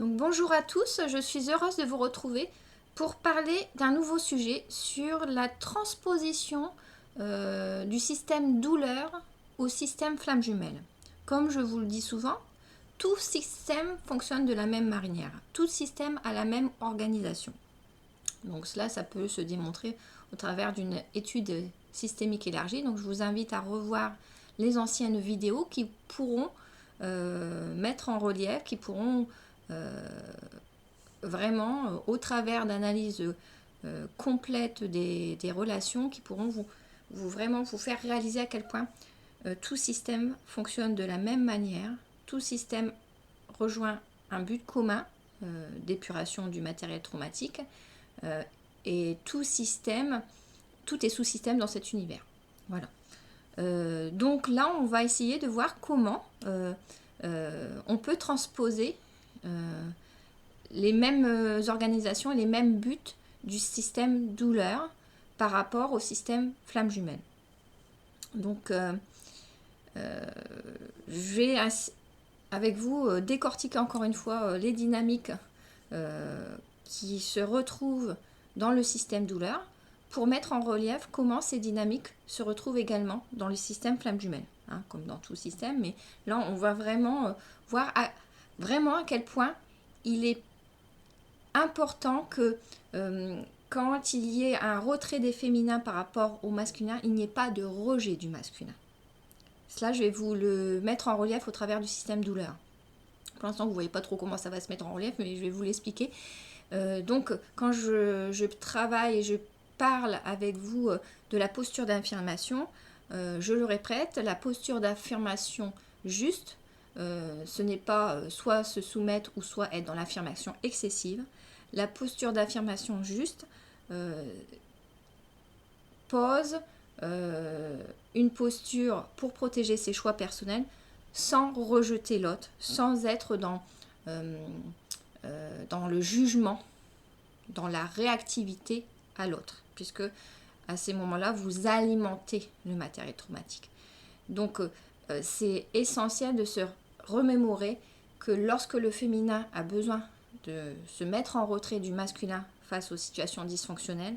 Donc bonjour à tous, je suis heureuse de vous retrouver pour parler d'un nouveau sujet sur la transposition du système douleur au système flamme jumelle. Comme je vous le dis souvent, tout système fonctionne de la même manière, tout système a la même organisation. Donc cela, ça peut se démontrer au travers d'une étude systémique élargie. Donc je vous invite à revoir les anciennes vidéos qui pourront mettre en relief, qui pourront vraiment, au travers d'analyses complètes des relations, qui pourront vraiment vous faire réaliser à quel point tout système fonctionne de la même manière, tout système rejoint un but commun d'épuration du matériel traumatique, et tout est sous-système dans cet univers. Voilà. Donc là, on va essayer de voir comment on peut transposer les mêmes organisations et les mêmes buts du système douleur par rapport au système flamme jumelle. Donc, je vais avec vous décortiquer encore une fois les dynamiques qui se retrouvent dans le système douleur pour mettre en relief comment ces dynamiques se retrouvent également dans le système flamme jumelle, hein, comme dans tout système. Mais là, on va vraiment voir vraiment à quel point il est important que quand il y ait un retrait des féminins par rapport au masculin, il n'y ait pas de rejet du masculin. Cela, je vais vous le mettre en relief au travers du système douleur. Pour l'instant, vous ne voyez pas trop comment ça va se mettre en relief, mais je vais vous l'expliquer. Donc, quand je travaille et je parle avec vous de la posture d'affirmation, je le répète, la posture d'affirmation juste, ce n'est pas soit se soumettre ou soit être dans l'affirmation excessive. La posture d'affirmation juste pose une posture pour protéger ses choix personnels sans rejeter l'autre, sans être dans le jugement, dans la réactivité à l'autre, puisque à ces moments-là, vous alimentez le matériel traumatique. Donc, c'est essentiel de se remémorer que lorsque le féminin a besoin de se mettre en retrait du masculin face aux situations dysfonctionnelles,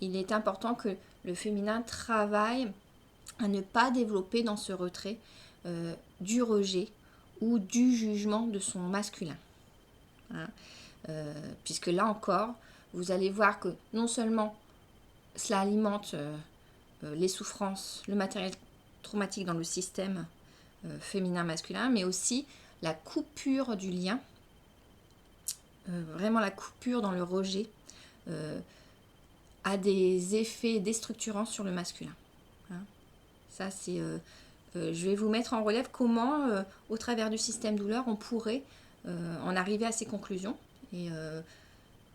il est important que le féminin travaille à ne pas développer dans ce retrait du rejet ou du jugement de son masculin. Hein, puisque là encore, vous allez voir que non seulement cela alimente les souffrances, le matériel traumatique dans le système féminin-masculin, mais aussi la coupure du lien, vraiment la coupure dans le rejet, a des effets déstructurants sur le masculin. Hein. Ça, c'est, je vais vous mettre en relief comment, au travers du système douleur, on pourrait en arriver à ces conclusions.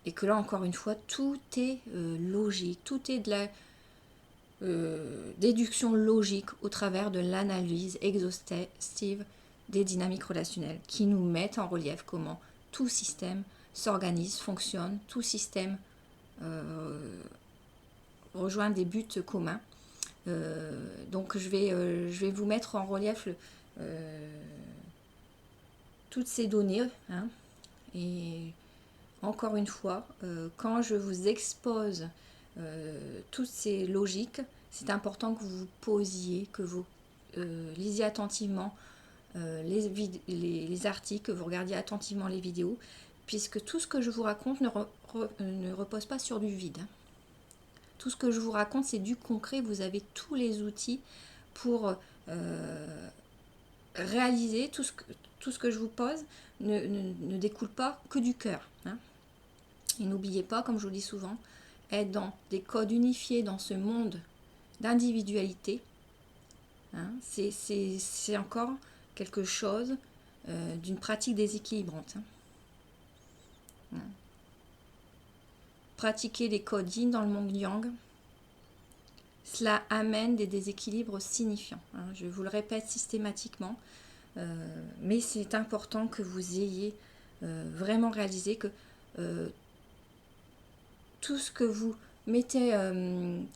Et que là, encore une fois, tout est logique, tout est de la déduction logique au travers de l'analyse exhaustive des dynamiques relationnelles qui nous mettent en relief comment tout système s'organise, fonctionne, tout système rejoint des buts communs. Donc je vais vous mettre en relief toutes ces données, hein, et encore une fois, quand je vous expose toutes ces logiques, c'est important que vous vous posiez, que vous lisiez attentivement les articles, que vous regardiez attentivement les vidéos, puisque tout ce que je vous raconte ne repose pas sur du vide. Tout ce que je vous raconte, c'est du concret. Vous avez tous les outils pour réaliser tout ce que je vous pose ne découle pas que du cœur. Hein. Et n'oubliez pas, comme je vous le dis souvent, être dans des codes unifiés dans ce monde d'individualité, hein, c'est encore quelque chose d'une pratique déséquilibrante. Hein. Pratiquer les codes yin dans le monde yang, cela amène des déséquilibres signifiants. Hein. Je vous le répète systématiquement, mais c'est important que vous ayez vraiment réalisé que tout ce que vous mettez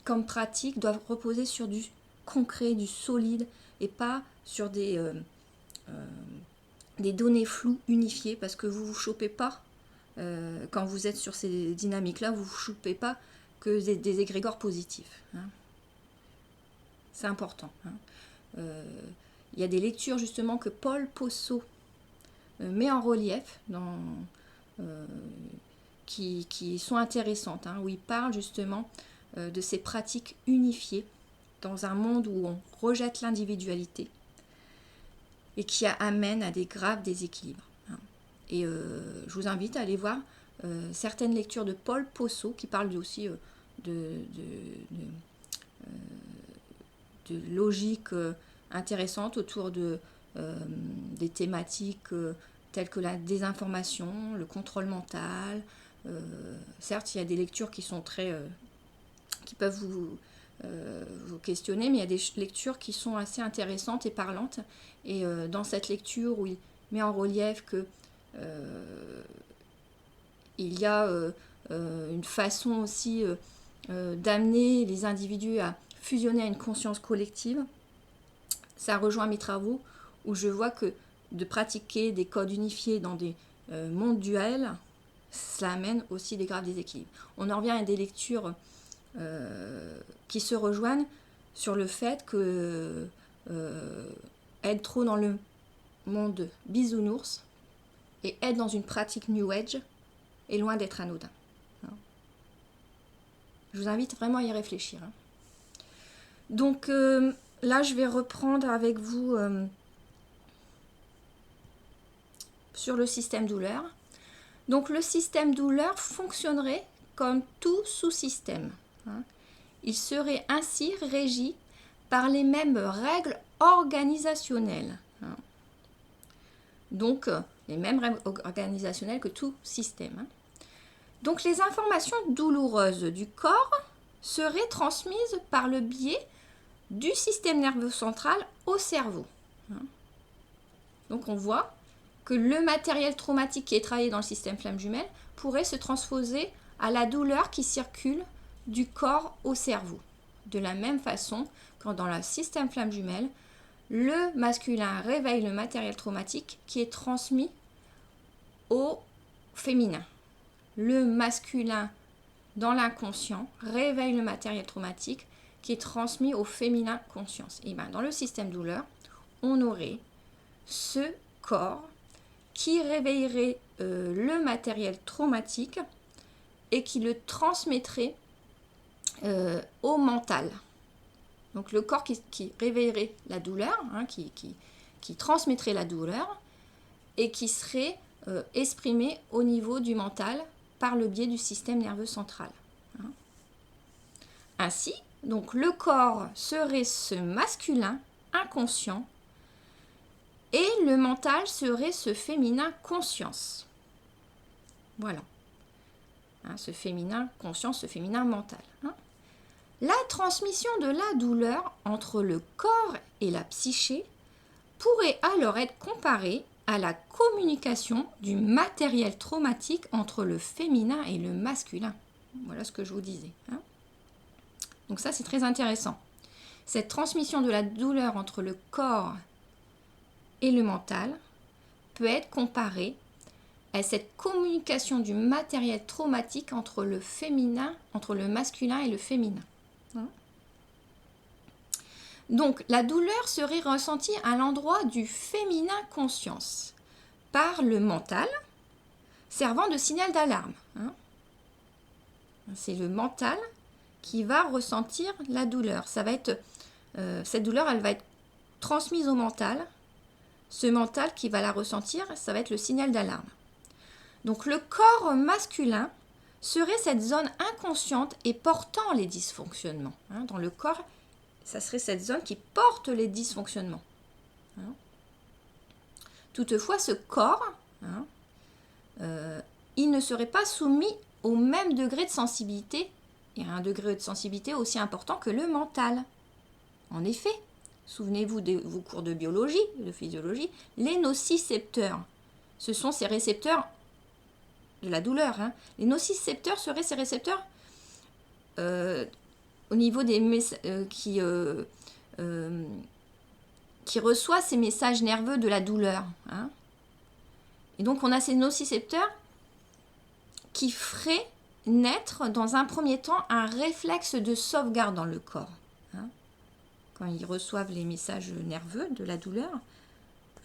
comme pratique doit reposer sur du concret, du solide, et pas sur des des données floues unifiées, parce que vous ne vous chopez pas, quand vous êtes sur ces dynamiques-là, vous ne vous chopez pas que des égrégores positifs. Hein. C'est important. Hein. Il y a des lectures justement que Paul Posso met en relief qui sont intéressantes, hein, où il parle justement de ces pratiques unifiées dans un monde où on rejette l'individualité et qui amène à des graves déséquilibres. Hein. Et je vous invite à aller voir certaines lectures de Paul Posso qui parlent aussi de logique intéressante autour des thématiques telles que la désinformation, le contrôle mental. Certes, il y a des lectures qui sont qui peuvent vous questionner, mais il y a des lectures qui sont assez intéressantes et parlantes. Et dans cette lecture où il met en relief que il y a une façon aussi d'amener les individus à fusionner à une conscience collective, ça rejoint mes travaux où je vois que de pratiquer des codes unifiés dans des mondes duels, ça amène aussi des graves déséquilibres. On en revient à des lectures qui se rejoignent sur le fait que être trop dans le monde bisounours et être dans une pratique New Age est loin d'être anodin. Je vous invite vraiment à y réfléchir. Donc là, je vais reprendre avec vous sur le système douleur. Donc le système douleur fonctionnerait comme tout sous-système. Il serait ainsi régi par les mêmes règles organisationnelles. Donc les mêmes règles organisationnelles que tout système. Donc les informations douloureuses du corps seraient transmises par le biais du système nerveux central au cerveau. Donc on voit que le matériel traumatique qui est travaillé dans le système flamme jumelle pourrait se transposer à la douleur qui circule du corps au cerveau. De la même façon, quand dans le système flamme jumelle, le masculin réveille le matériel traumatique qui est transmis au féminin. Le masculin, dans l'inconscient, réveille le matériel traumatique qui est transmis au féminin conscience. Et bien, dans le système douleur, on aurait ce corps qui réveillerait le matériel traumatique et qui le transmettrait au mental. Donc le corps qui réveillerait la douleur, qui transmettrait la douleur et qui serait exprimé au niveau du mental par le biais du système nerveux central. Ainsi, donc le corps serait ce masculin inconscient et le mental serait ce féminin conscience. Voilà. Ce féminin conscience, ce féminin mental. La transmission de la douleur entre le corps et la psyché pourrait alors être comparée à la communication du matériel traumatique entre le féminin et le masculin. Voilà ce que je vous disais. Donc ça, c'est très intéressant. Cette transmission de la douleur entre le corps et le mental peut être comparée à cette communication du matériel traumatique entre le féminin, entre le masculin et le féminin. Donc, la douleur serait ressentie à l'endroit du féminin conscience par le mental, servant de signal d'alarme. C'est le mental qui va ressentir la douleur. Ça va être, cette douleur, elle va être transmise au mental. Ce mental qui va la ressentir, ça va être le signal d'alarme. Donc, le corps masculin serait cette zone inconsciente et portant les dysfonctionnements. Dans le corps, ça serait cette zone qui porte les dysfonctionnements. Toutefois, ce corps, il ne serait pas soumis au même degré de sensibilité, et à un degré de sensibilité aussi important que le mental. En effet, souvenez-vous de vos cours de biologie, de physiologie, les nocicepteurs, ce sont ces récepteurs de la douleur. Les nocicepteurs seraient ces récepteurs au niveau des qui reçoit ces messages nerveux de la douleur. Et donc on a ces nocicepteurs qui feraient naître dans un premier temps un réflexe de sauvegarde dans le corps. Hein. Quand ils reçoivent les messages nerveux de la douleur,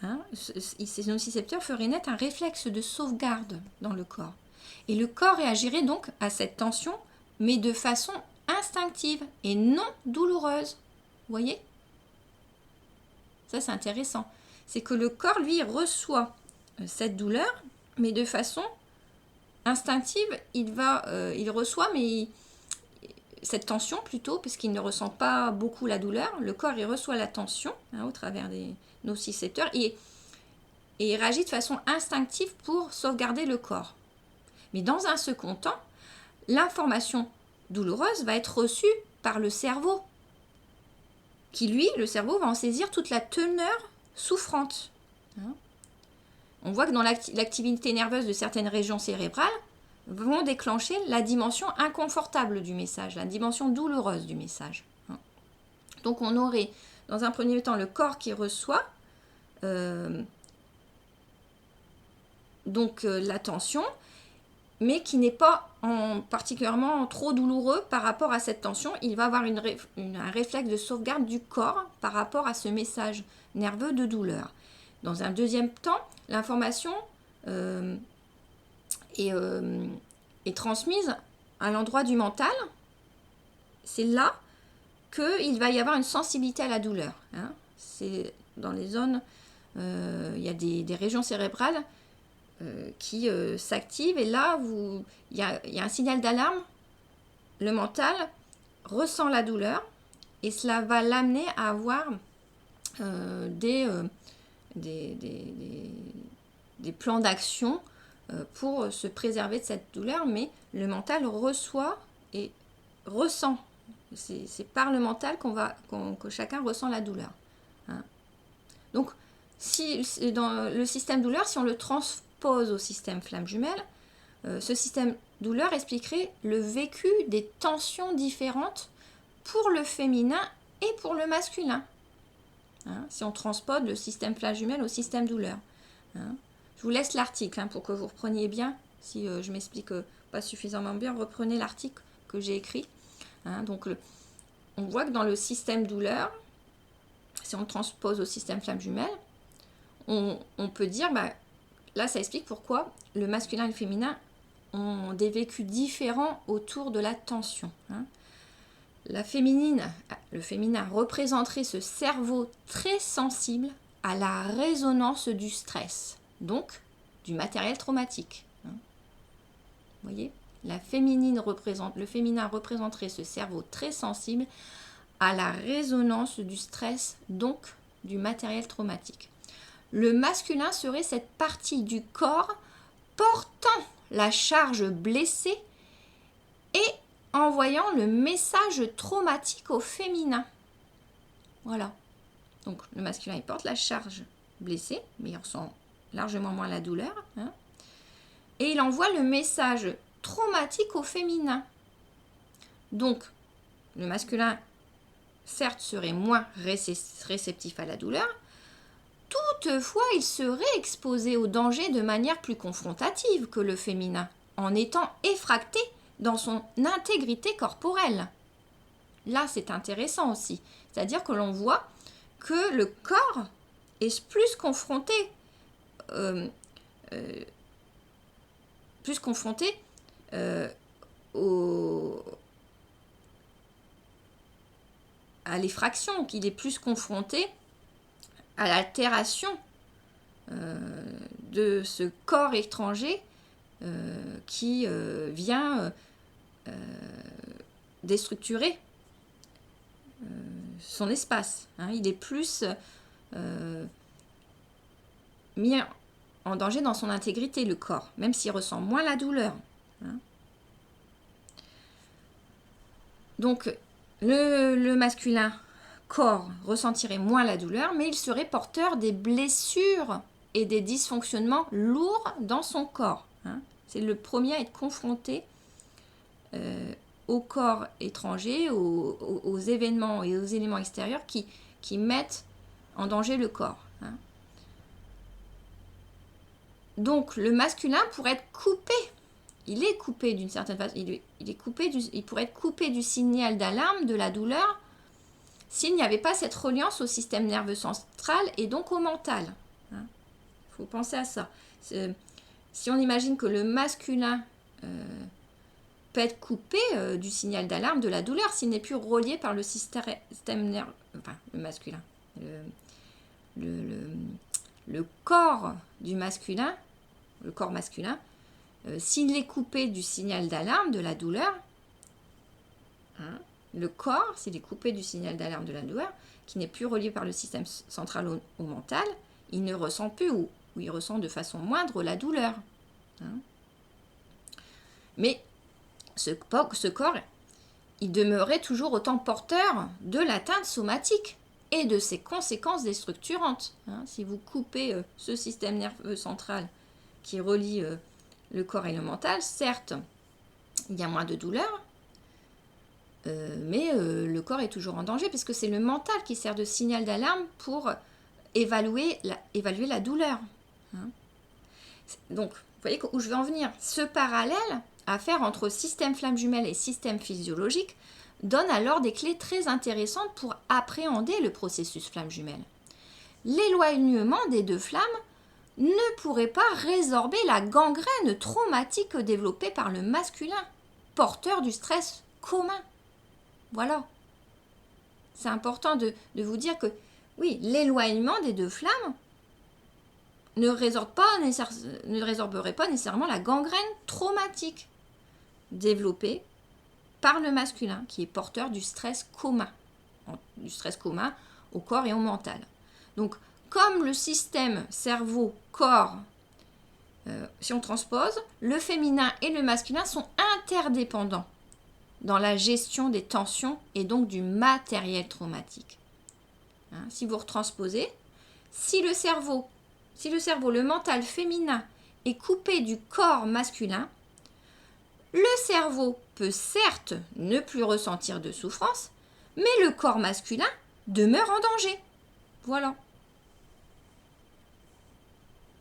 hein, ces nocicepteurs feraient naître un réflexe de sauvegarde dans le corps. Et le corps réagirait donc à cette tension, mais de façon instinctive et non douloureuse. Vous voyez? Ça, c'est intéressant. C'est que le corps, lui, reçoit cette douleur, mais de façon instinctive, il reçoit, mais cette tension plutôt, puisqu'il ne ressent pas beaucoup la douleur. Le corps, il reçoit la tension hein, au travers des nocicepteurs et il réagit de façon instinctive pour sauvegarder le corps. Mais dans un second temps, l'information douloureuse va être reçue par le cerveau, qui lui, le cerveau, va en saisir toute la teneur souffrante. Hein. On voit que dans l'activité nerveuse de certaines régions cérébrales vont déclencher la dimension inconfortable du message, la dimension douloureuse du message. Hein. Donc on aurait, dans un premier temps, le corps qui reçoit la tension, mais qui n'est pas particulièrement trop douloureux par rapport à cette tension. Il va avoir un réflexe de sauvegarde du corps par rapport à ce message nerveux de douleur. Dans un deuxième temps, l'information est transmise à l'endroit du mental. C'est là qu'il va y avoir une sensibilité à la douleur. Hein. C'est dans les zones, il y a des régions cérébrales qui s'active et là il y a un signal d'alarme. Le mental ressent la douleur et cela va l'amener à avoir des plans d'action pour se préserver de cette douleur, mais le mental reçoit et ressent. C'est par le mental que chacun ressent la douleur. Hein. Donc si dans le système douleur, si on le transpose au système flamme jumelle, ce système douleur expliquerait le vécu des tensions différentes pour le féminin et pour le masculin. Hein, si on transpose le système flamme jumelle au système douleur. Hein. Je vous laisse l'article hein, pour que vous repreniez bien. Si je m'explique pas suffisamment bien, reprenez l'article que j'ai écrit. Hein, donc on voit que dans le système douleur, si on le transpose au système flamme jumelle, on peut dire là, ça explique pourquoi le masculin et le féminin ont des vécus différents autour de la tension. Hein. Le féminin représenterait ce cerveau très sensible à la résonance du stress, donc du matériel traumatique. Hein. Vous voyez ? Le féminin représenterait ce cerveau très sensible à la résonance du stress, donc du matériel traumatique. Le masculin serait cette partie du corps portant la charge blessée et envoyant le message traumatique au féminin. Voilà. Donc le masculin, il porte la charge blessée, mais il ressent largement moins la douleur. Hein, et il envoie le message traumatique au féminin. Donc le masculin, certes, serait moins réceptif à la douleur. Toutefois, il serait exposé au danger de manière plus confrontative que le féminin, en étant effracté dans son intégrité corporelle. Là, c'est intéressant aussi. C'est-à-dire que l'on voit que le corps est plus confronté à l'effraction, qu'il est plus confronté à l'altération de ce corps étranger qui vient déstructurer son espace. Hein. Il est plus mis en danger dans son intégrité, le corps, même s'il ressent moins la douleur. Hein. Donc, le masculin corps ressentirait moins la douleur, mais il serait porteur des blessures et des dysfonctionnements lourds dans son corps. Hein. C'est le premier à être confronté au corps étranger, aux événements et aux éléments extérieurs qui mettent en danger le corps. Hein. Donc le masculin pourrait être coupé. Il est coupé d'une certaine façon. Il pourrait être coupé du signal d'alarme, de la douleur, s'il n'y avait pas cette reliance au système nerveux central et donc au mental. Il faut penser à ça. Si on imagine que le masculin peut être coupé du signal d'alarme, de la douleur, s'il n'est plus relié par le système nerveux, enfin le masculin, le corps du masculin, le corps masculin, s'il est coupé du signal d'alarme, de la douleur, le corps, s'il est coupé du signal d'alarme de la douleur, qui n'est plus relié par le système central au mental, il ne ressent plus ou il ressent de façon moindre la douleur. Mais ce corps, il demeurait toujours autant porteur de l'atteinte somatique et de ses conséquences déstructurantes. Si vous coupez ce système nerveux central qui relie le corps et le mental, certes, il y a moins de douleur, mais le corps est toujours en danger puisque c'est le mental qui sert de signal d'alarme pour évaluer la douleur. Donc, vous voyez où je veux en venir. Ce parallèle à faire entre système flamme jumelle et système physiologique donne alors des clés très intéressantes pour appréhender le processus flamme jumelle. L'éloignement des deux flammes ne pourrait pas résorber la gangrène traumatique développée par le masculin, porteur du stress commun. Voilà. C'est important de vous dire que, oui, l'éloignement des deux flammes ne résorberait pas nécessairement la gangrène traumatique développée par le masculin, qui est porteur du stress commun au corps et au mental. Donc, comme le système cerveau-corps, si on transpose, le féminin et le masculin sont interdépendants dans la gestion des tensions et donc du matériel traumatique. Si vous retransposez, si le cerveau, le mental féminin est coupé du corps masculin, le cerveau peut certes ne plus ressentir de souffrance, mais le corps masculin demeure en danger. Voilà.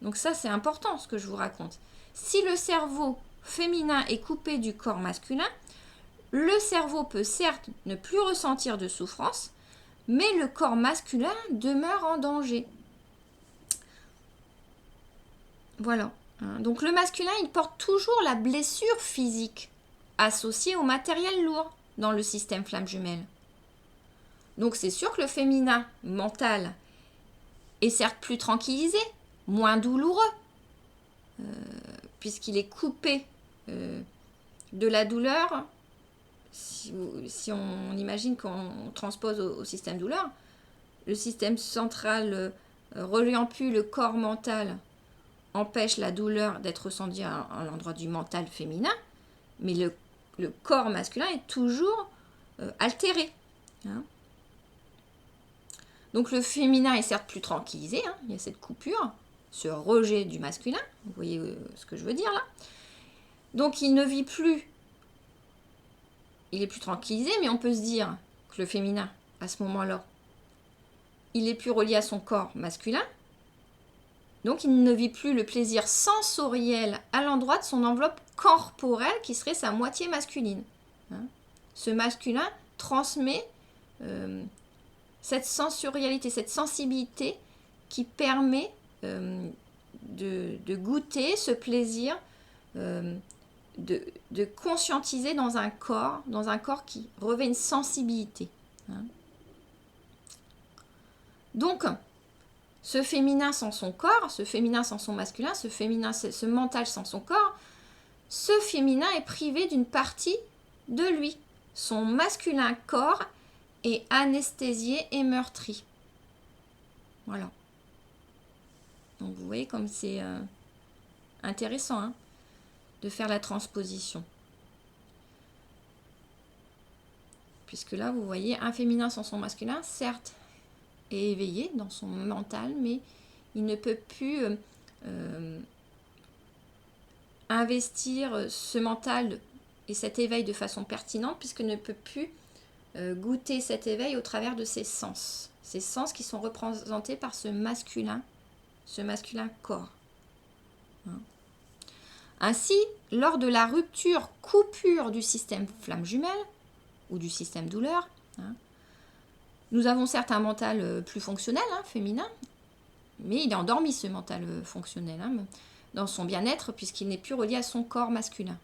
Donc ça, c'est important ce que je vous raconte. Si le cerveau féminin est coupé du corps masculin, le cerveau peut certes ne plus ressentir de souffrance, mais le corps masculin demeure en danger. Voilà. Donc le masculin, il porte toujours la blessure physique associée au matériel lourd dans le système flamme jumelle. Donc c'est sûr que le féminin mental est certes plus tranquillisé, moins douloureux, puisqu'il est coupé de la douleur. Si on imagine qu'on transpose au système douleur, le système central reliant plus le corps mental empêche la douleur d'être ressentie à l'endroit du mental féminin, mais le corps masculin est toujours altéré. Donc le féminin est certes plus tranquillisé, il y a cette coupure, ce rejet du masculin, vous voyez ce que je veux dire là. Donc il ne vit plus, il est plus tranquillisé, mais on peut se dire que le féminin, à ce moment-là, il est plus relié à son corps masculin, donc il ne vit plus le plaisir sensoriel à l'endroit de son enveloppe corporelle qui serait sa moitié masculine. Ce masculin transmet cette sensorialité, cette sensibilité qui permet de goûter ce plaisir, de conscientiser dans un corps qui revêt une sensibilité. Donc, ce féminin sans son corps, ce féminin sans son masculin, ce mental sans son corps, ce féminin est privé d'une partie de lui. Son masculin corps est anesthésié et meurtri. Voilà. Donc vous voyez comme c'est intéressant de faire la transposition. Puisque là, vous voyez, un féminin sans son masculin, certes, est éveillé dans son mental, mais il ne peut plus investir ce mental et cet éveil de façon pertinente, puisqu'il ne peut plus goûter cet éveil au travers de ses sens qui sont représentés par ce masculin corps. Ainsi, lors de la coupure du système flamme jumelle ou du système douleur, nous avons certes un mental plus fonctionnel, féminin, mais il est endormi ce mental fonctionnel dans son bien-être puisqu'il n'est plus relié à son corps masculin.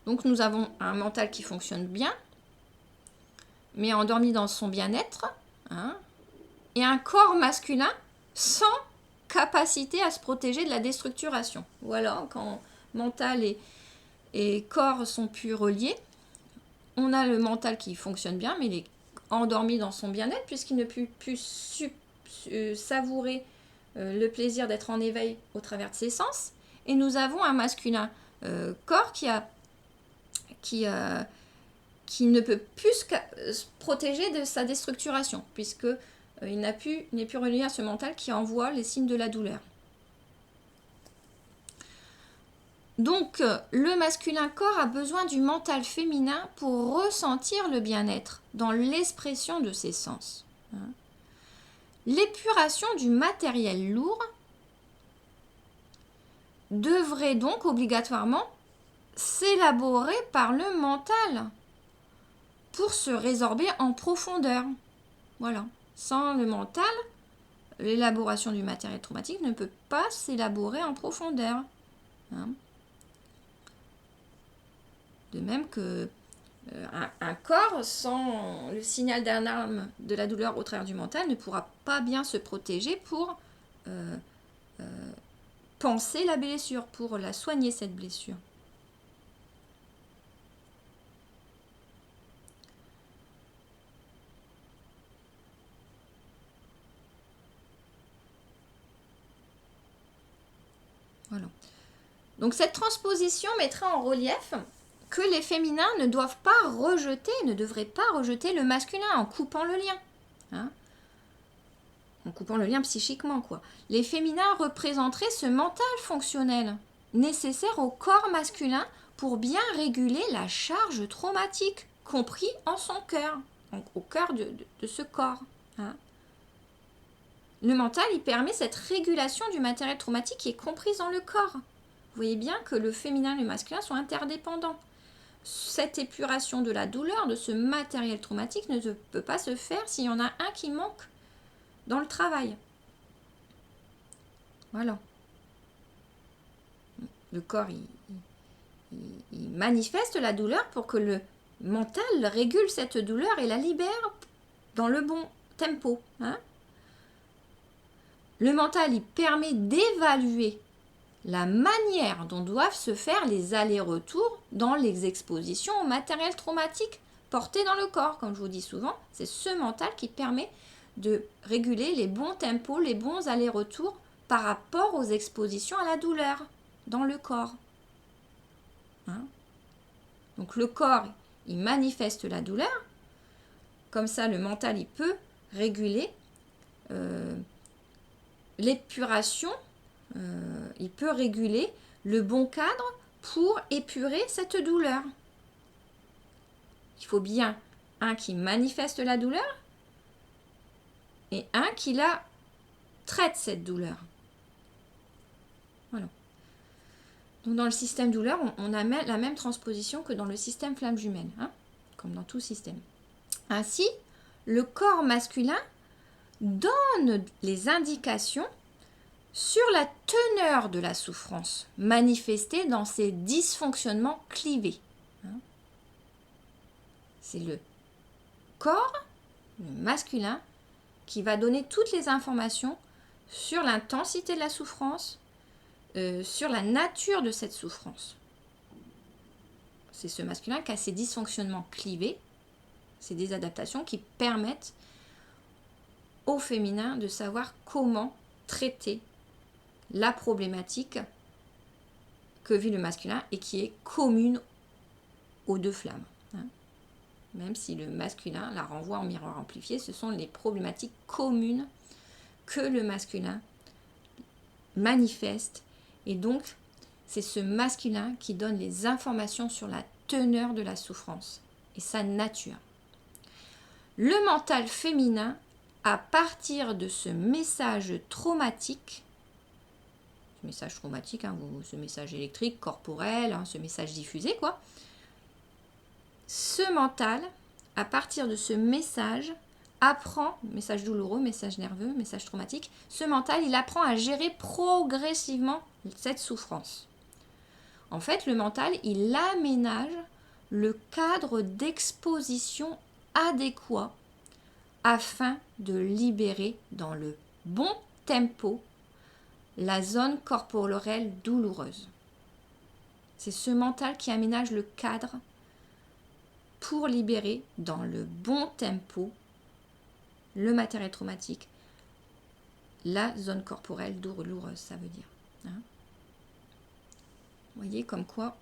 Donc nous avons un mental qui fonctionne bien, mais endormi dans son bien-être, et un corps masculin sans capacité à se protéger de la déstructuration. Voilà, quand mental et corps sont plus reliés, on a le mental qui fonctionne bien, mais il est endormi dans son bien-être puisqu'il ne peut plus savourer le plaisir d'être en éveil au travers de ses sens. Et nous avons un masculin corps qui ne peut plus se protéger de sa déstructuration, puisque il n'est plus relié à ce mental qui envoie les signes de la douleur. Donc, le masculin corps a besoin du mental féminin pour ressentir le bien-être dans l'expression de ses sens. L'épuration du matériel lourd devrait donc obligatoirement s'élaborer par le mental pour se résorber en profondeur. Voilà. Sans le mental, l'élaboration du matériel traumatique ne peut pas s'élaborer en profondeur. De même que un corps sans le signal d'alarme de la douleur au travers du mental ne pourra pas bien se protéger pour penser la blessure, pour la soigner cette blessure. Voilà. Donc cette transposition mettra en relief que les féminins ne devraient pas rejeter le masculin en coupant le lien. En coupant le lien psychiquement, quoi. Les féminins représenteraient ce mental fonctionnel nécessaire au corps masculin pour bien réguler la charge traumatique, compris en son cœur, au cœur de ce corps. Le mental, il permet cette régulation du matériel traumatique qui est comprise dans le corps. Vous voyez bien que le féminin et le masculin sont interdépendants. Cette épuration de la douleur, de ce matériel traumatique, ne peut pas se faire s'il y en a un qui manque dans le travail. Voilà. Le corps, il manifeste la douleur pour que le mental régule cette douleur et la libère dans le bon tempo. Le mental, il permet d'évaluer la manière dont doivent se faire les allers-retours dans les expositions au matériel traumatique porté dans le corps. Comme je vous dis souvent, c'est ce mental qui permet de réguler les bons tempos, les bons allers-retours par rapport aux expositions à la douleur dans le corps. Donc le corps, il manifeste la douleur. Comme ça, le mental, il peut réguler l'épuration. Il peut réguler le bon cadre pour épurer cette douleur. Il faut bien un qui manifeste la douleur et un qui la traite, cette douleur. Voilà. Donc dans le système douleur, on a la même transposition que dans le système flamme jumelle, comme dans tout système. Ainsi, le corps masculin donne les indications sur la teneur de la souffrance manifestée dans ces dysfonctionnements clivés. C'est le corps, le masculin, qui va donner toutes les informations sur l'intensité de la souffrance, sur la nature de cette souffrance. C'est ce masculin qui a ces dysfonctionnements clivés, ces désadaptations qui permettent au féminin de savoir comment traiter la problématique que vit le masculin et qui est commune aux deux flammes. Même si le masculin la renvoie en miroir amplifié, ce sont les problématiques communes que le masculin manifeste. Et donc, c'est ce masculin qui donne les informations sur la teneur de la souffrance et sa nature. Le mental féminin, à partir de ce message traumatique, ce message traumatique, hein, ce message électrique, corporel, hein, ce message diffusé, quoi. Ce mental, à partir de ce message, apprend, message douloureux, message nerveux, message traumatique, ce mental, il apprend à gérer progressivement cette souffrance. En fait, le mental, il aménage le cadre d'exposition adéquat afin de libérer dans le bon tempo la zone corporelle douloureuse. C'est ce mental qui aménage le cadre pour libérer dans le bon tempo le matériel traumatique, la zone corporelle douloureuse, ça veut dire. Hein. Vous voyez comme quoi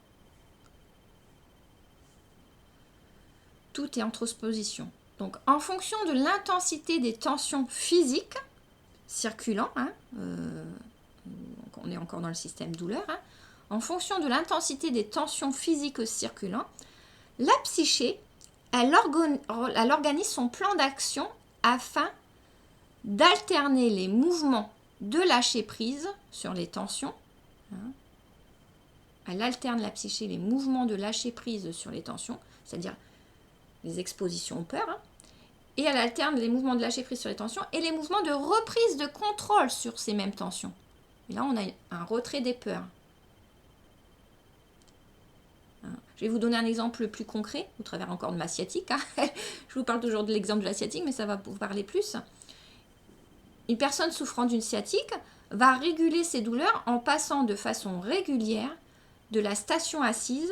tout est en transposition. Donc en fonction de l'intensité des tensions physiques circulant, hein, on est encore dans le système douleur, hein, en fonction de l'intensité des tensions physiques circulant, la psyché, elle organise son plan d'action afin d'alterner les mouvements de lâcher prise sur les tensions. Hein. Elle alterne la psyché les mouvements de lâcher prise sur les tensions, c'est-à-dire les expositions aux peurs, hein, et elle alterne les mouvements de lâcher prise sur les tensions et les mouvements de reprise de contrôle sur ces mêmes tensions. Et là, on a un retrait des peurs. Je vais vous donner un exemple plus concret, au travers encore de ma sciatique. Hein. Je vous parle toujours de l'exemple de la sciatique, mais ça va vous parler plus. Une personne souffrant d'une sciatique va réguler ses douleurs en passant de façon régulière de la station assise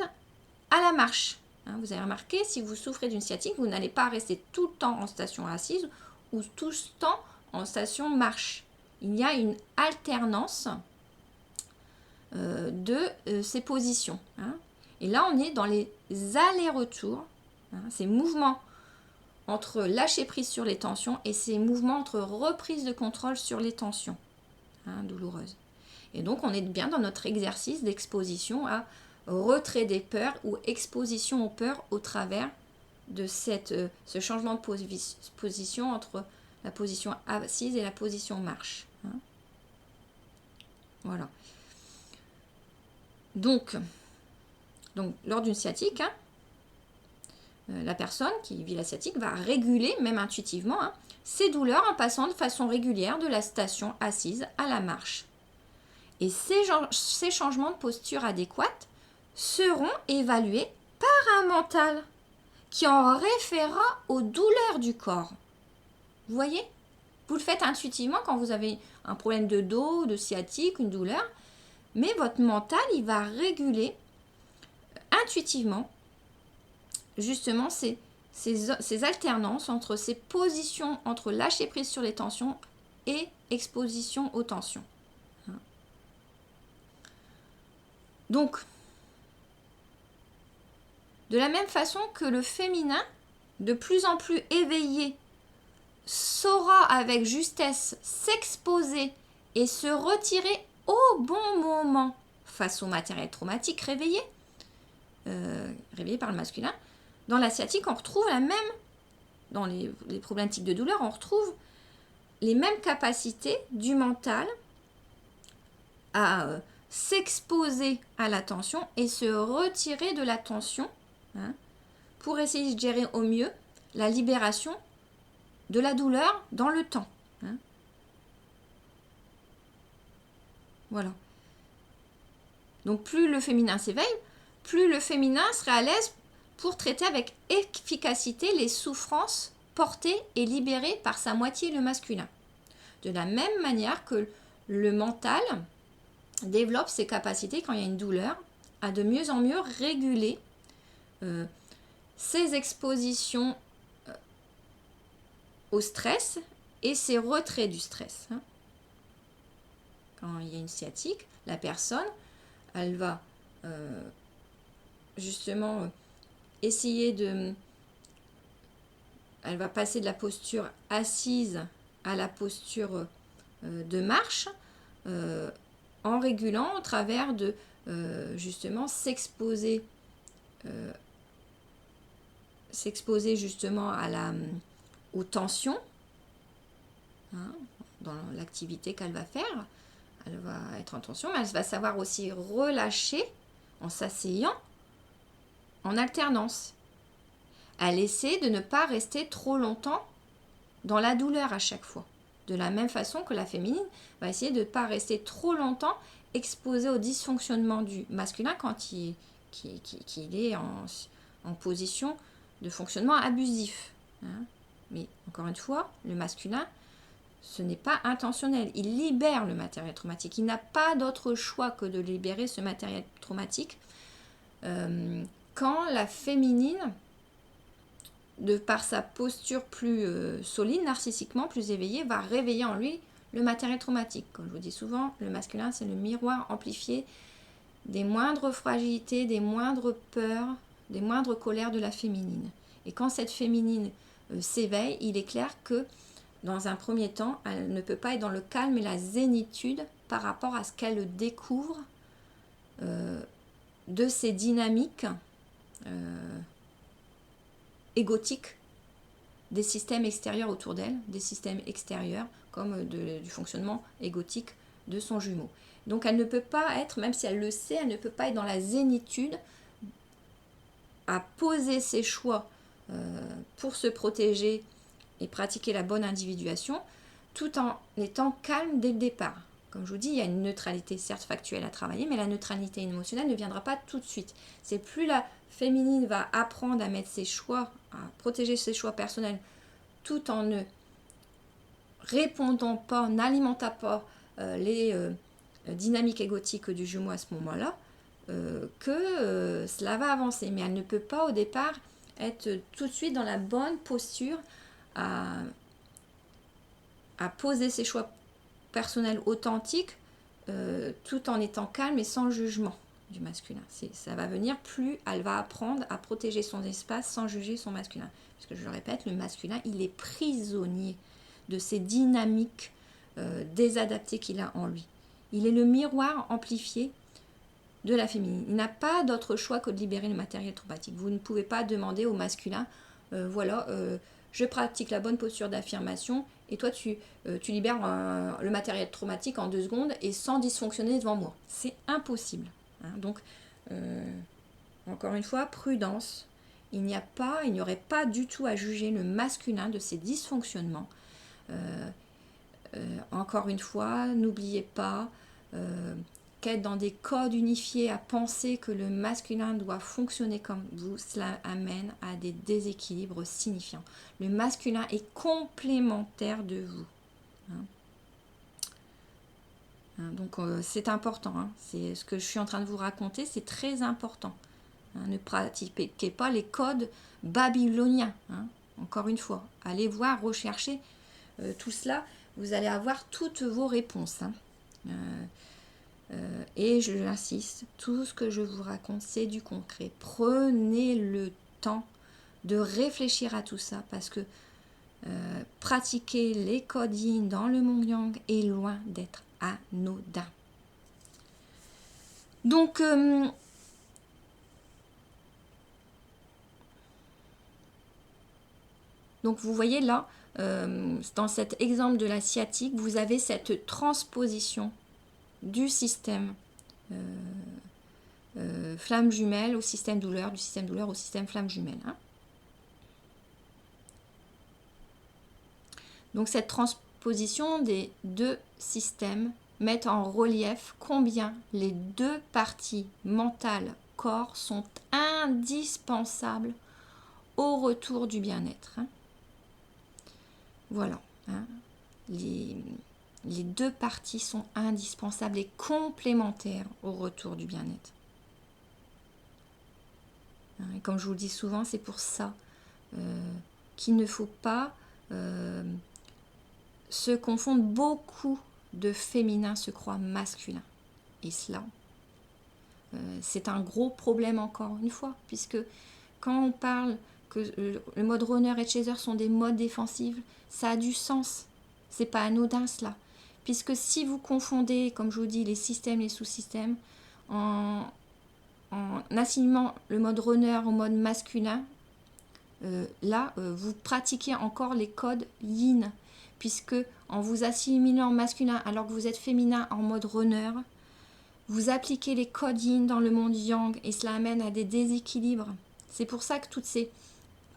à la marche. Hein, vous avez remarqué, si vous souffrez d'une sciatique, vous n'allez pas rester tout le temps en station assise ou tout le temps en station marche. Il y a une alternance de ces positions. Hein. Et là, on est dans les allers-retours, hein, ces mouvements entre lâcher prise sur les tensions et ces mouvements entre reprise de contrôle sur les tensions, hein, douloureuses. Et donc, on est bien dans notre exercice d'exposition à retrait des peurs ou exposition aux peurs au travers de ce changement de position entre la position assise et la position marche. Hein. Voilà. Donc, lors d'une sciatique, hein, la personne qui vit la sciatique va réguler, même intuitivement, hein, ses douleurs en passant de façon régulière de la station assise à la marche. Et ces changements de posture adéquats seront évalués par un mental qui en référera aux douleurs du corps. Vous voyez ? Vous le faites intuitivement quand vous avez un problème de dos, de sciatique, une douleur, mais votre mental, il va réguler intuitivement justement ces alternances entre ces positions, entre lâcher prise sur les tensions et exposition aux tensions. Donc, de la même façon que le féminin, de plus en plus éveillé, saura avec justesse s'exposer et se retirer au bon moment face au matériel traumatique réveillé par le masculin. Dans la sciatique, on retrouve la même, dans les problématiques de douleur, on retrouve les mêmes capacités du mental à s'exposer à la tension et se retirer de la tension, hein, pour essayer de gérer au mieux la libération de la douleur dans le temps. Hein. Voilà. Donc plus le féminin s'éveille, plus le féminin sera à l'aise pour traiter avec efficacité les souffrances portées et libérées par sa moitié, le masculin. De la même manière que le mental développe ses capacités quand il y a une douleur à de mieux en mieux réguler ses expositions au stress et ses retraits du stress. Hein. Quand il y a une sciatique, la personne, elle va justement essayer elle va passer de la posture assise à la posture de marche en régulant au travers de justement s'exposer justement aux tensions, hein, dans l'activité qu'elle va faire, elle va être en tension, mais elle va savoir aussi relâcher en s'asseyant en alternance. Elle essaie de ne pas rester trop longtemps dans la douleur à chaque fois. De la même façon que la féminine va essayer de ne pas rester trop longtemps exposée au dysfonctionnement du masculin quand il est en position de fonctionnement abusif. Hein. Mais encore une fois, le masculin, ce n'est pas intentionnel. Il libère le matériel traumatique. Il n'a pas d'autre choix que de libérer ce matériel traumatique. Quand la féminine, de par sa posture plus solide, narcissiquement, plus éveillée, va réveiller en lui le matériel traumatique. Comme je vous dis souvent, le masculin, c'est le miroir amplifié des moindres fragilités, des moindres peurs, des moindres colères de la féminine. Et quand cette féminine s'éveille, il est clair que dans un premier temps, elle ne peut pas être dans le calme et la zénitude par rapport à ce qu'elle découvre de ces dynamiques égotiques des systèmes extérieurs autour d'elle, des systèmes extérieurs comme du fonctionnement égotique de son jumeau. Donc elle ne peut pas être, même si elle le sait, elle ne peut pas être dans la zénitude à poser ses choix pour se protéger et pratiquer la bonne individuation tout en étant calme dès le départ. Comme je vous dis, il y a une neutralité certes factuelle à travailler, mais la neutralité émotionnelle ne viendra pas tout de suite. C'est plus la féminine va apprendre à mettre ses choix, à protéger ses choix personnels, tout en ne répondant pas, n'alimentant pas les dynamiques égotiques du jumeau à ce moment-là, que cela va avancer. Mais elle ne peut pas au départ être tout de suite dans la bonne posture à poser ses choix personnels authentiques tout en étant calme et sans jugement du masculin. Ça va venir plus elle va apprendre à protéger son espace sans juger son masculin. Parce que je le répète, le masculin, il est prisonnier de ces dynamiques désadaptées qu'il a en lui. Il est le miroir amplifié de la féminine. Il n'a pas d'autre choix que de libérer le matériel traumatique. Vous ne pouvez pas demander au masculin, je pratique la bonne posture d'affirmation et toi tu libères le matériel traumatique en 2 secondes et sans dysfonctionner devant moi. C'est impossible. Hein. Donc, encore une fois, prudence. Il n'y aurait pas du tout à juger le masculin de ses dysfonctionnements. Encore une fois, n'oubliez pas qu'être dans des codes unifiés à penser que le masculin doit fonctionner comme vous, cela amène à des déséquilibres signifiants. Le masculin est complémentaire de vous. Donc c'est important. C'est ce que je suis en train de vous raconter, c'est très important. Ne pratiquez pas les codes babyloniens. Encore une fois, allez voir, rechercher tout cela. Vous allez avoir toutes vos réponses. Et je l'insiste, tout ce que je vous raconte, c'est du concret. Prenez le temps de réfléchir à tout ça parce que pratiquer les codes yin dans le Mong Yang est loin d'être anodin. Donc, vous voyez là, dans cet exemple de la sciatique, vous avez cette transposition du système flamme jumelle au système douleur, du système douleur au système flamme jumelle. Donc cette transposition des 2 systèmes met en relief combien les 2 parties mentales, corps sont indispensables au retour du bien-être. Voilà. Les 2 parties sont indispensables et complémentaires au retour du bien-être. Et comme je vous le dis souvent, c'est pour ça qu'il ne faut pas se confondre. Beaucoup de féminins se croient masculins. Et cela, c'est un gros problème encore une fois, puisque quand on parle que le mode runner et chaser sont des modes défensifs, ça a du sens. C'est pas anodin cela. Puisque si vous confondez, comme je vous dis, les systèmes et les sous-systèmes, en assignant le mode runner au mode masculin, vous pratiquez encore les codes yin, puisque en vous assimilant masculin alors que vous êtes féminin en mode runner, vous appliquez les codes yin dans le monde yang et cela amène à des déséquilibres. C'est pour ça que toutes ces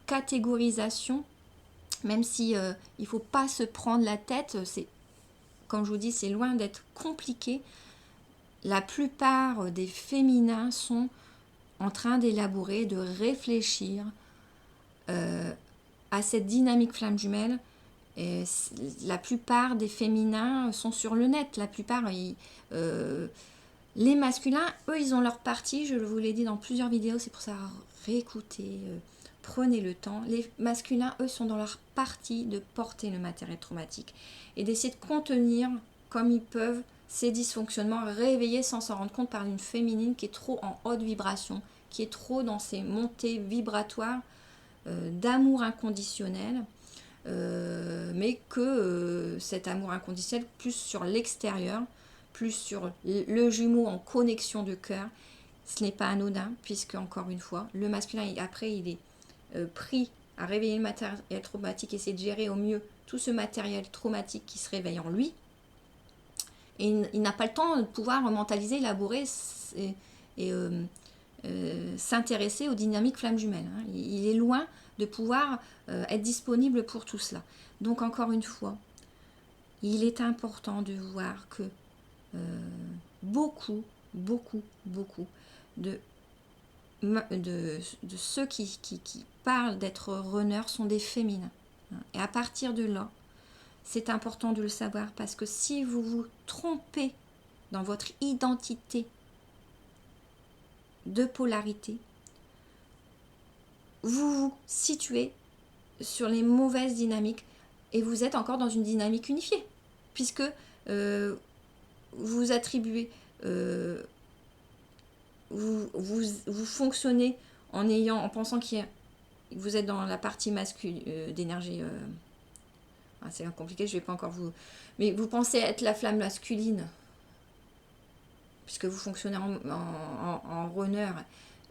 catégorisations, même si il ne faut pas se prendre la tête, c'est, comme je vous dis, c'est loin d'être compliqué. La plupart des féminins sont en train d'élaborer, de réfléchir à cette dynamique flamme jumelle. Et la plupart des féminins sont sur le net. La plupart, les masculins, eux, ils ont leur partie. Je vous l'ai dit dans plusieurs vidéos, c'est pour ça, réécoutez, prenez le temps. Les masculins, eux, sont dans leur partie de porter le matériel traumatique et d'essayer de contenir comme ils peuvent ces dysfonctionnements, réveillés sans s'en rendre compte par une féminine qui est trop en haute vibration, qui est trop dans ses montées vibratoires d'amour inconditionnel, mais que cet amour inconditionnel plus sur l'extérieur, plus sur le jumeau en connexion de cœur, ce n'est pas anodin, puisque encore une fois, le masculin, après, il est pris à réveiller le matériel traumatique, essayer de gérer au mieux tout ce matériel traumatique qui se réveille en lui. Et il n'a pas le temps de pouvoir mentaliser, élaborer et s'intéresser aux dynamiques flammes jumelles. Hein. Il est loin de pouvoir être disponible pour tout cela. Donc encore une fois, il est important de voir que beaucoup de ceux qui parlent d'être runners sont des féminins. Hein. Et à partir de là, c'est important de le savoir parce que si vous vous trompez dans votre identité de polarité, vous vous situez sur les mauvaises dynamiques et vous êtes encore dans une dynamique unifiée puisque vous attribuez, vous fonctionnez en pensant que vous êtes dans la partie masculine d'énergie. C'est compliqué, je ne vais pas encore vous... Mais vous pensez être la flamme masculine, puisque vous fonctionnez en runner,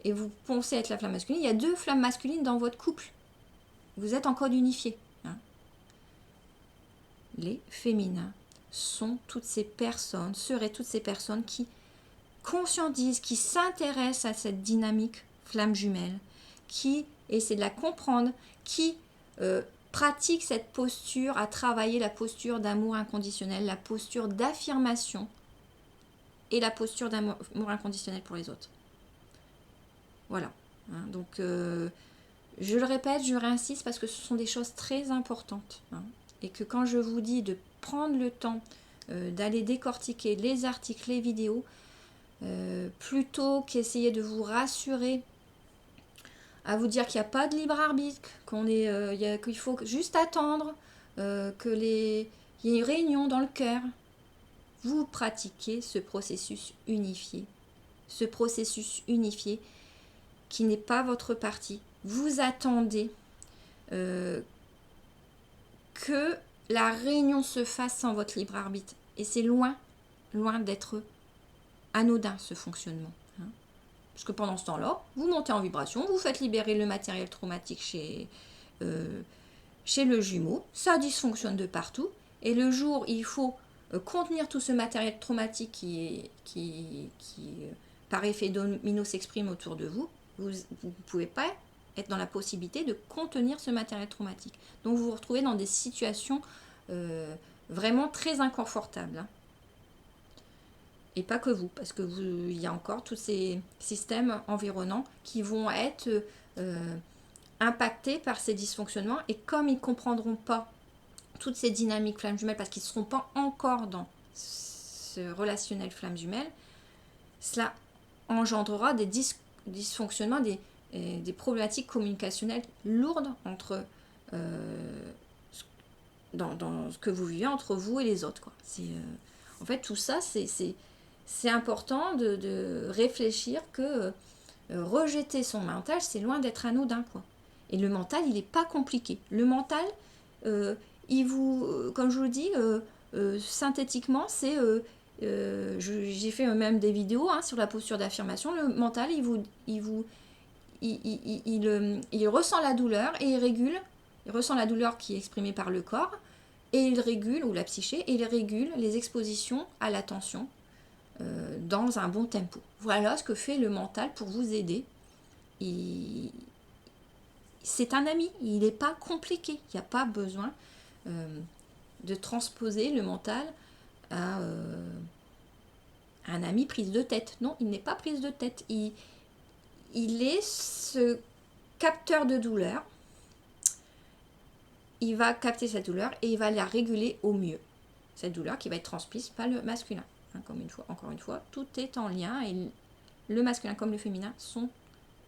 et vous pensez être la flamme masculine. Il y a 2 flammes masculines dans votre couple. Vous êtes en code unifié. Hein. Les féminins sont toutes ces personnes, seraient toutes ces personnes qui conscientisent, qui s'intéressent à cette dynamique flamme jumelle, qui essaient de la comprendre, qui... pratique cette posture, à travailler la posture d'amour inconditionnel, la posture d'affirmation et la posture d'amour inconditionnel pour les autres. Voilà. Hein, donc, je le répète, je réinsiste parce que ce sont des choses très importantes. Hein, et que quand je vous dis de prendre le temps d'aller décortiquer les articles, les vidéos, plutôt qu'essayer de vous rassurer à vous dire qu'il n'y a pas de libre arbitre, qu'il faut juste attendre, qu'il y ait une réunion dans le cœur. Vous pratiquez ce processus unifié. Ce processus unifié qui n'est pas votre partie. Vous attendez que la réunion se fasse sans votre libre arbitre. Et c'est loin d'être anodin ce fonctionnement. Parce que pendant ce temps-là, vous montez en vibration, vous faites libérer le matériel traumatique chez le jumeau, ça dysfonctionne de partout, et le jour il faut contenir tout ce matériel traumatique qui par effet domino s'exprime autour de vous, vous ne pouvez pas être dans la possibilité de contenir ce matériel traumatique. Donc vous vous retrouvez dans des situations vraiment très inconfortables. Hein. Et pas que vous, parce que il y a encore tous ces systèmes environnants qui vont être impactés par ces dysfonctionnements. Et comme ils ne comprendront pas toutes ces dynamiques flammes jumelles, parce qu'ils ne seront pas encore dans ce relationnel flamme jumelle, cela engendrera des dysfonctionnements, des problématiques communicationnelles lourdes dans ce que vous vivez entre vous et les autres. Quoi. En fait, tout ça, c'est important de réfléchir que rejeter son mental, c'est loin d'être anodin. Quoi. Et le mental, il n'est pas compliqué. Le mental, comme je vous le dis, synthétiquement, c'est... j'ai fait même des vidéos sur la posture d'affirmation. Le mental, il ressent la douleur et il régule. Il ressent la douleur qui est exprimée par le corps. et il régule, ou la psyché, et il régule les expositions à la tension dans un bon tempo. Voilà ce que fait le mental pour vous aider. C'est un ami, il n'est pas compliqué, il n'y a pas besoin de transposer le mental à un ami prise de tête. Non, il n'est pas prise de tête, il est ce capteur de douleur. Il va capter cette douleur et il va la réguler au mieux. Cette douleur qui va être transmise par le masculin. Encore une fois, tout est en lien et le masculin comme le féminin sont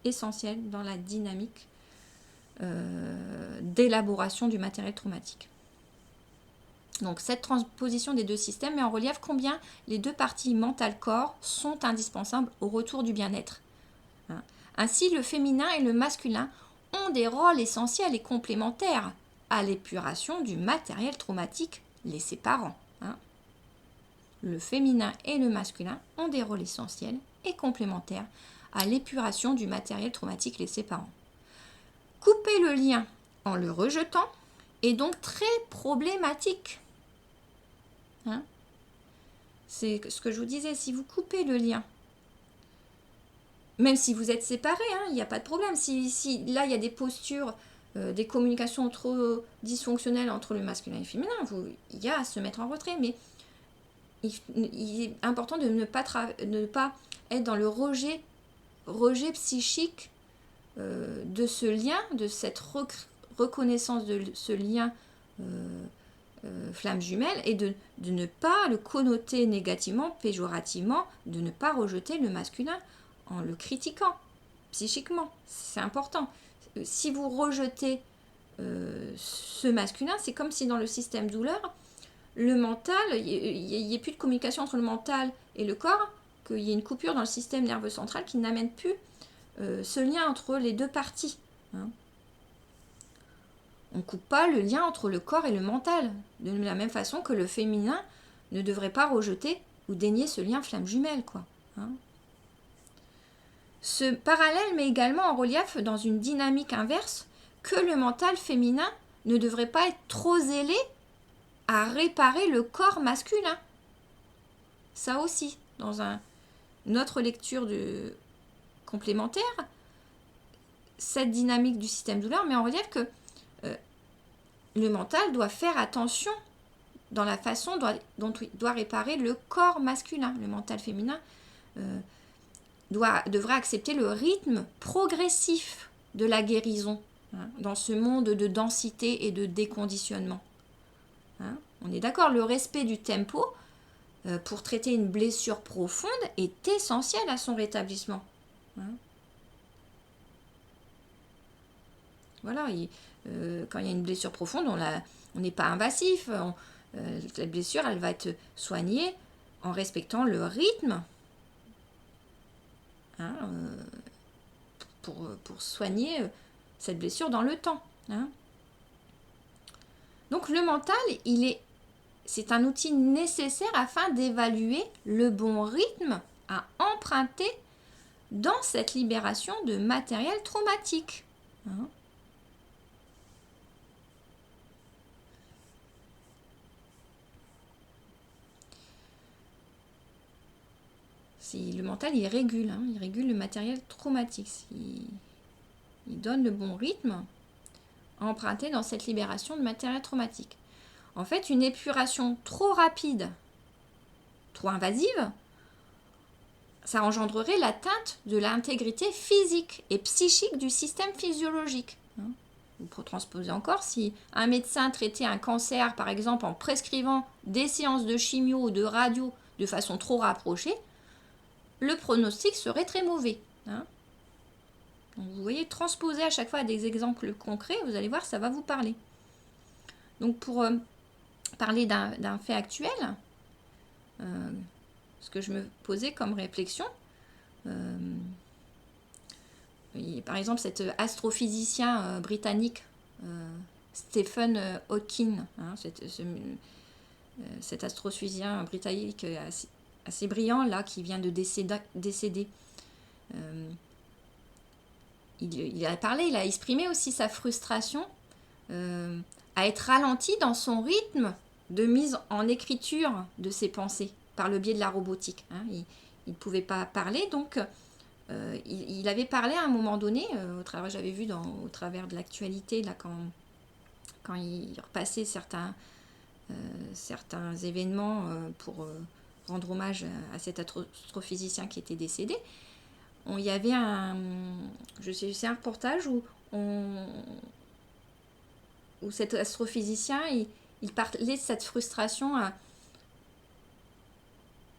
essentiels dans la dynamique d'élaboration du matériel traumatique. Donc cette transposition des deux systèmes met en relief combien les deux parties mentale-corps sont indispensables au retour du bien-être. Ainsi, le féminin et le masculin ont des rôles essentiels et complémentaires à l'épuration du matériel traumatique les séparant. Le féminin et le masculin ont des rôles essentiels et complémentaires à l'épuration du matériel traumatique les séparant. Couper le lien en le rejetant est donc très problématique. C'est ce que je vous disais, si vous coupez le lien, même si vous êtes séparés, il n'y a pas de problème. Si là, il y a des postures, des communications trop dysfonctionnelles entre le masculin et le féminin, il y a à se mettre en retrait. Mais il est important de ne pas être dans le rejet psychique de ce lien, de cette reconnaissance de ce lien flamme jumelle, et de ne pas le connoter négativement, péjorativement, de ne pas rejeter le masculin en le critiquant psychiquement. C'est important. Si vous rejetez ce masculin, c'est comme si dans le système douleur, le mental, il n'y ait plus de communication entre le mental et le corps, qu'il y ait une coupure dans le système nerveux central qui n'amène plus ce lien entre les deux parties. On ne coupe pas le lien entre le corps et le mental, de la même façon que le féminin ne devrait pas rejeter ou dénier ce lien flamme jumelle, Ce parallèle met également en relief dans une dynamique inverse que le mental féminin ne devrait pas être trop zélé à réparer le corps masculin. Ça aussi, dans une autre lecture complémentaire, cette dynamique du système douleur met en relief que le mental doit faire attention dans la façon dont il doit réparer le corps masculin. Le mental féminin devra accepter le rythme progressif de la guérison dans ce monde de densité et de déconditionnement. On est d'accord, le respect du tempo pour traiter une blessure profonde est essentiel à son rétablissement. Voilà, quand il y a une blessure profonde, on n'est pas invasif. La blessure, elle va être soignée en respectant le rythme pour soigner cette blessure dans le temps. Donc le mental, c'est un outil nécessaire afin d'évaluer le bon rythme à emprunter dans cette libération de matériel traumatique. Le mental, il régule le matériel traumatique. Il donne le bon rythme à emprunter dans cette libération de matériel traumatique. En fait, une épuration trop rapide, trop invasive, ça engendrerait l'atteinte de l'intégrité physique et psychique du système physiologique. Pour transposer encore, si un médecin traitait un cancer, par exemple, en prescrivant des séances de chimio ou de radio de façon trop rapprochée, le pronostic serait très mauvais. Donc vous voyez, transposer à chaque fois à des exemples concrets, vous allez voir, ça va vous parler. Donc pour parler d'un fait actuel, ce que je me posais comme réflexion, par exemple cet astrophysicien britannique Stephen Hawking, cet astrophysicien britannique assez brillant là qui vient de décéder. Il a parlé, il a exprimé aussi sa frustration à être ralenti dans son rythme de mise en écriture de ses pensées par le biais de la robotique. Hein. Il ne pouvait pas parler, donc il avait parlé à un moment donné, j'avais vu au travers de l'actualité, là, quand il repassait certains événements pour rendre hommage à cet astrophysicien qui était décédé. Il y avait c'est un reportage où cet astrophysicien, il parlait de cette frustration à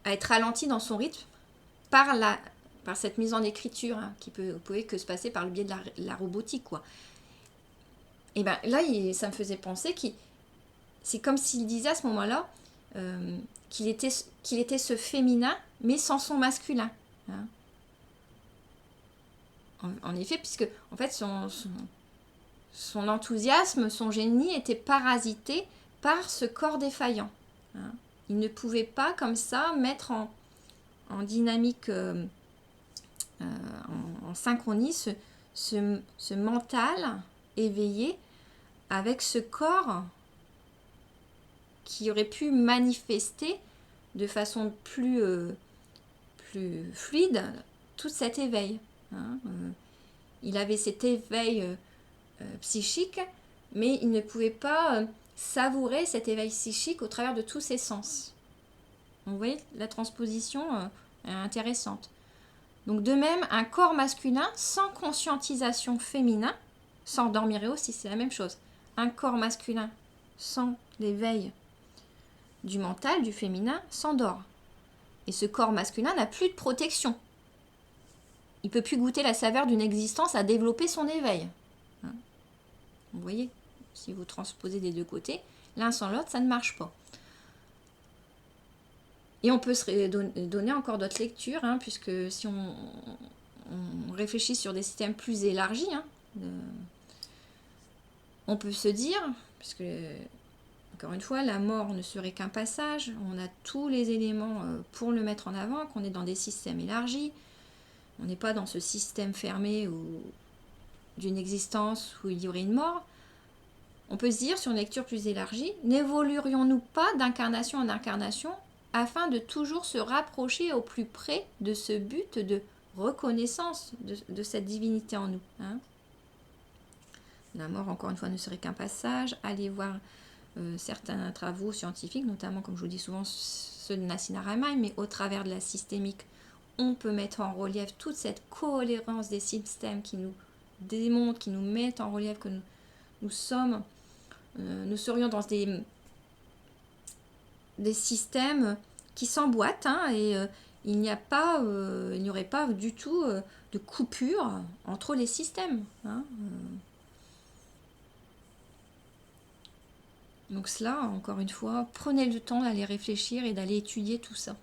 être ralenti dans son rythme par cette mise en écriture, hein, qui pouvait que se passer par le biais de la robotique, quoi. Et bien là, ça me faisait penser c'est comme s'il disait à ce moment-là qu'il était ce féminin, mais sans son masculin. Hein. En effet, puisque en fait son enthousiasme, son génie était parasité par ce corps défaillant. Hein. Il ne pouvait pas comme ça mettre en dynamique, en synchronie ce mental éveillé avec ce corps qui aurait pu manifester de façon plus fluide tout cet éveil. Hein. Il avait cet éveil psychique, mais il ne pouvait pas savourer cet éveil psychique au travers de tous ses sens. Vous voyez, la transposition est intéressante. Donc de même, un corps masculin sans conscientisation féminin s'endormirait aussi, c'est la même chose. Un corps masculin sans l'éveil du mental, du féminin, s'endort. Et ce corps masculin n'a plus de protection. Il ne peut plus goûter la saveur d'une existence à développer son éveil. Hein. Vous voyez, si vous transposez des deux côtés, l'un sans l'autre, ça ne marche pas. Et on peut se donner encore d'autres lectures, hein, puisque si on réfléchit sur des systèmes plus élargis, hein, on peut se dire, puisque encore une fois, la mort ne serait qu'un passage, on a tous les éléments pour le mettre en avant, qu'on est dans des systèmes élargis, on n'est pas dans ce système fermé d'une existence où il y aurait une mort. On peut se dire, sur une lecture plus élargie, n'évoluerions-nous pas d'incarnation en incarnation afin de toujours se rapprocher au plus près de ce but de reconnaissance de cette divinité en nous, hein. La mort, encore une fois, ne serait qu'un passage. Allez voir certains travaux scientifiques, notamment, comme je vous dis souvent, ceux de Nassim Haramein, mais au travers de la systémique, on peut mettre en relief toute cette cohérence des systèmes qui nous démontrent, qui nous mettent en relief que nous serions dans des systèmes qui s'emboîtent, hein, et il n'y aurait pas du tout de coupure entre les systèmes, hein. Donc cela, encore une fois, prenez le temps d'aller réfléchir et d'aller étudier tout ça.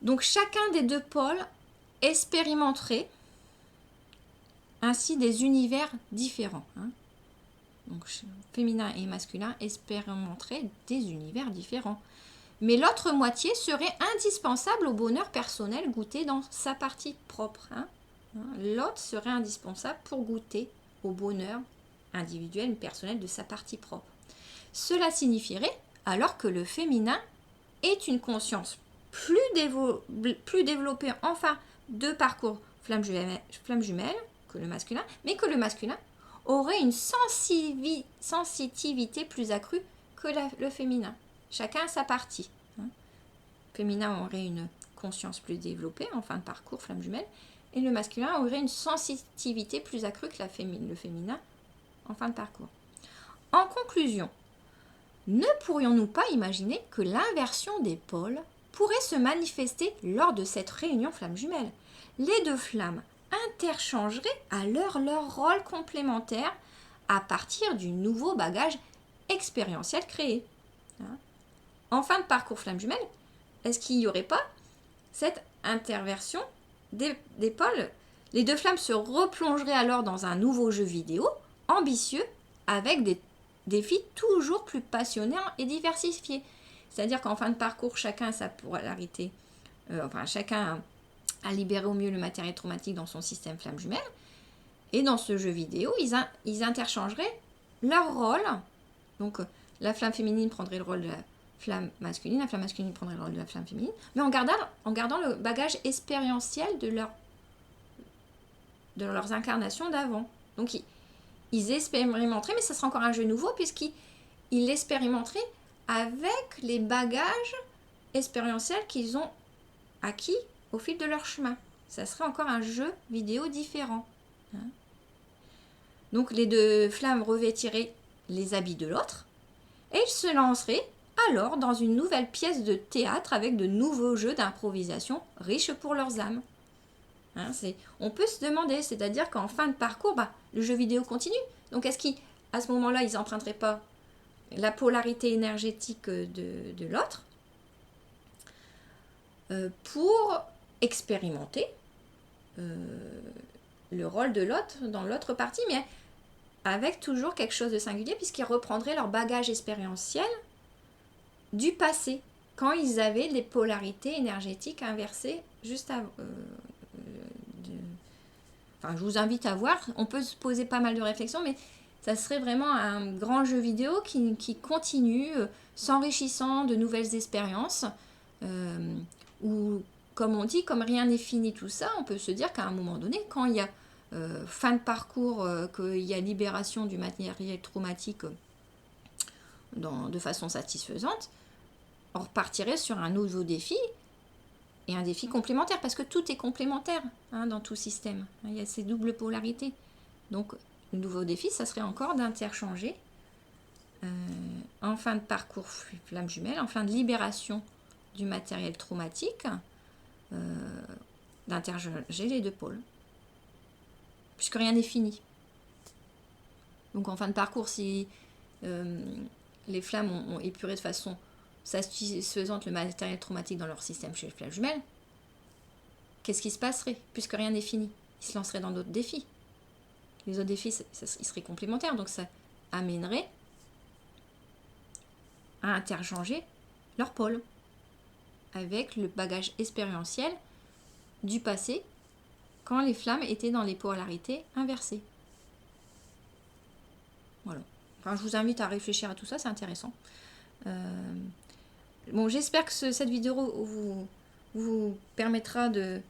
Donc chacun des deux pôles expérimenterait ainsi des univers différents. Hein. Donc féminin et masculin expérimenteraient des univers différents. Mais l'autre moitié serait indispensable au bonheur personnel goûté dans sa partie propre. Hein. L'autre serait indispensable pour goûter au bonheur individuel, personnel de sa partie propre. Cela signifierait alors que le féminin est une conscience plus développée, enfin, de parcours flamme jumelle que le masculin, mais que le masculin aurait une sensitivité plus accrue que le féminin. Chacun a sa partie. Hein. Le féminin aurait une conscience plus développée en fin de parcours flamme jumelle, et le masculin aurait une sensitivité plus accrue que le féminin en fin de parcours. En conclusion, ne pourrions-nous pas imaginer que l'inversion des pôles pourrait se manifester lors de cette réunion flamme jumelle? Les deux flammes interchangeraient alors leur rôle complémentaire à partir du nouveau bagage expérientiel créé. En fin de parcours flamme jumelle, est-ce qu'il n'y aurait pas cette interversion des pôles? Les deux flammes se replongeraient alors dans un nouveau jeu vidéo ambitieux avec des défis toujours plus passionnants et diversifiés. C'est-à-dire qu'en fin de parcours, chacun a sa polarité, chacun a libéré au mieux le matériel traumatique dans son système flamme jumelle. Et dans ce jeu vidéo, ils interchangeraient leur rôle. Donc la flamme féminine prendrait le rôle de la flamme masculine, la flamme masculine prendrait le rôle de la flamme féminine, mais en gardant le bagage expérientiel de leurs incarnations d'avant. Donc ils expérimenteraient, mais ça sera encore un jeu nouveau, puisqu'ils l'expérimenteraient avec les bagages expérientiels qu'ils ont acquis au fil de leur chemin. Ça serait encore un jeu vidéo différent. Donc les deux flammes revêtiraient les habits de l'autre, et ils se lanceraient alors dans une nouvelle pièce de théâtre avec de nouveaux jeux d'improvisation riches pour leurs âmes. On peut se demander, c'est-à-dire qu'en fin de parcours, le jeu vidéo continue. Donc est-ce qu'à ce moment-là, ils n'emprunteraient pas la polarité énergétique de l'autre pour expérimenter le rôle de l'autre dans l'autre partie, mais avec toujours quelque chose de singulier, puisqu'ils reprendraient leur bagage expérientiel du passé, quand ils avaient les polarités énergétiques inversées juste avant. Je vous invite à voir, on peut se poser pas mal de réflexions, mais ça serait vraiment un grand jeu vidéo qui continue, s'enrichissant de nouvelles expériences, où, comme on dit, comme rien n'est fini tout ça, on peut se dire qu'à un moment donné, quand il y a fin de parcours, qu'il y a libération du matériel traumatique de façon satisfaisante, on repartirait sur un nouveau défi, et un défi complémentaire, parce que tout est complémentaire dans tout système. Il y a ces doubles polarités. Donc, le nouveau défi, ça serait encore d'interchanger en fin de parcours flamme jumelle, en fin de libération du matériel traumatique, d'interchanger les deux pôles. Puisque rien n'est fini. Donc, en fin de parcours, si les flammes ont épuré de façon satisfaisante le matériel traumatique dans leur système chez les flammes jumelles, qu'est-ce qui se passerait? Puisque rien n'est fini, ils se lanceraient dans d'autres défis. Les autres défis, ils seraient complémentaires, donc ça amènerait à interchanger leur pôle avec le bagage expérientiel du passé quand les flammes étaient dans les polarités inversées. Voilà. Je vous invite à réfléchir à tout ça, c'est intéressant. Bon, j'espère que cette vidéo vous permettra de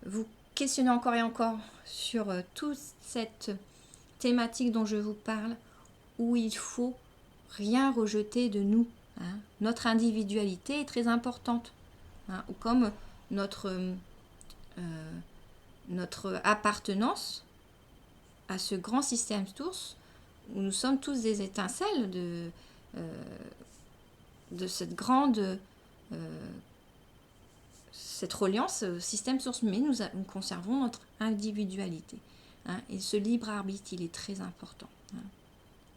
vous questionner encore et encore sur toute cette thématique dont je vous parle, où il faut rien rejeter de nous. Notre individualité est très importante, comme notre appartenance à ce grand système source, où nous sommes tous des étincelles de cette grande cette reliance au système source, mais nous conservons notre individualité. Et ce libre arbitre, il est très important.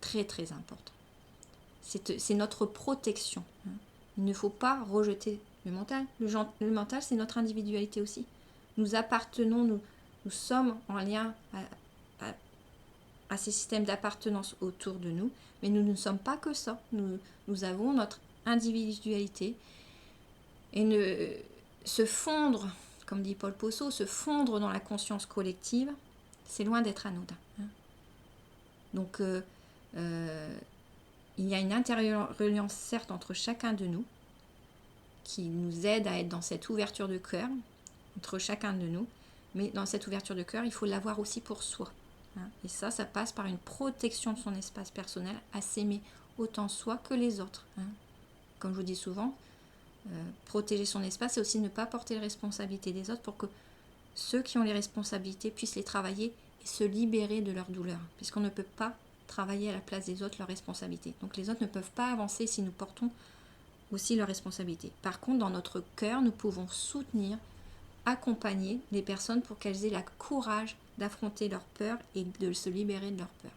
Très très important. C'est notre protection. Il ne faut pas rejeter le mental. Le mental, c'est notre individualité aussi. Nous appartenons, nous sommes en lien à ces systèmes d'appartenance autour de nous, mais nous ne sommes pas que ça. Nous avons notre individualité, et se fondre, comme dit Paul Posso, se fondre dans la conscience collective, c'est loin d'être anodin. Donc il y a une interreliance certes entre chacun de nous, qui nous aide à être dans cette ouverture de cœur, entre chacun de nous, mais dans cette ouverture de cœur, il faut l'avoir aussi pour soi. Et ça passe par une protection de son espace personnel, à s'aimer autant soi que les autres. Comme je vous dis souvent, protéger son espace, c'est aussi ne pas porter les responsabilités des autres, pour que ceux qui ont les responsabilités puissent les travailler et se libérer de leur douleur, puisqu'on ne peut pas travailler à la place des autres leurs responsabilités. Donc les autres ne peuvent pas avancer si nous portons aussi leurs responsabilités. Par contre, dans notre cœur, nous pouvons soutenir, accompagner les personnes pour qu'elles aient le courage d'affronter leur peur et de se libérer de leur peur.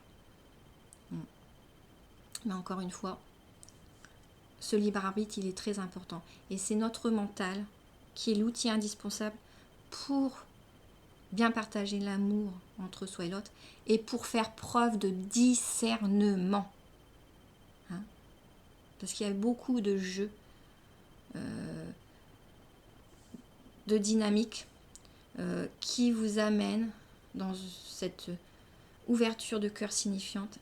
Mais encore une fois, ce libre arbitre, il est très important. Et c'est notre mental qui est l'outil indispensable pour bien partager l'amour entre soi et l'autre, et pour faire preuve de discernement. Parce qu'il y a beaucoup de jeux, de dynamiques qui vous amènent dans cette ouverture de cœur signifiante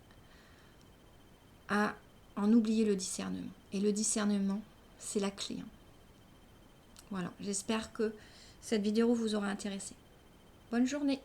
à en oublier le discernement. Et le discernement, c'est la clé. Voilà, j'espère que cette vidéo vous aura intéressé. Bonne journée!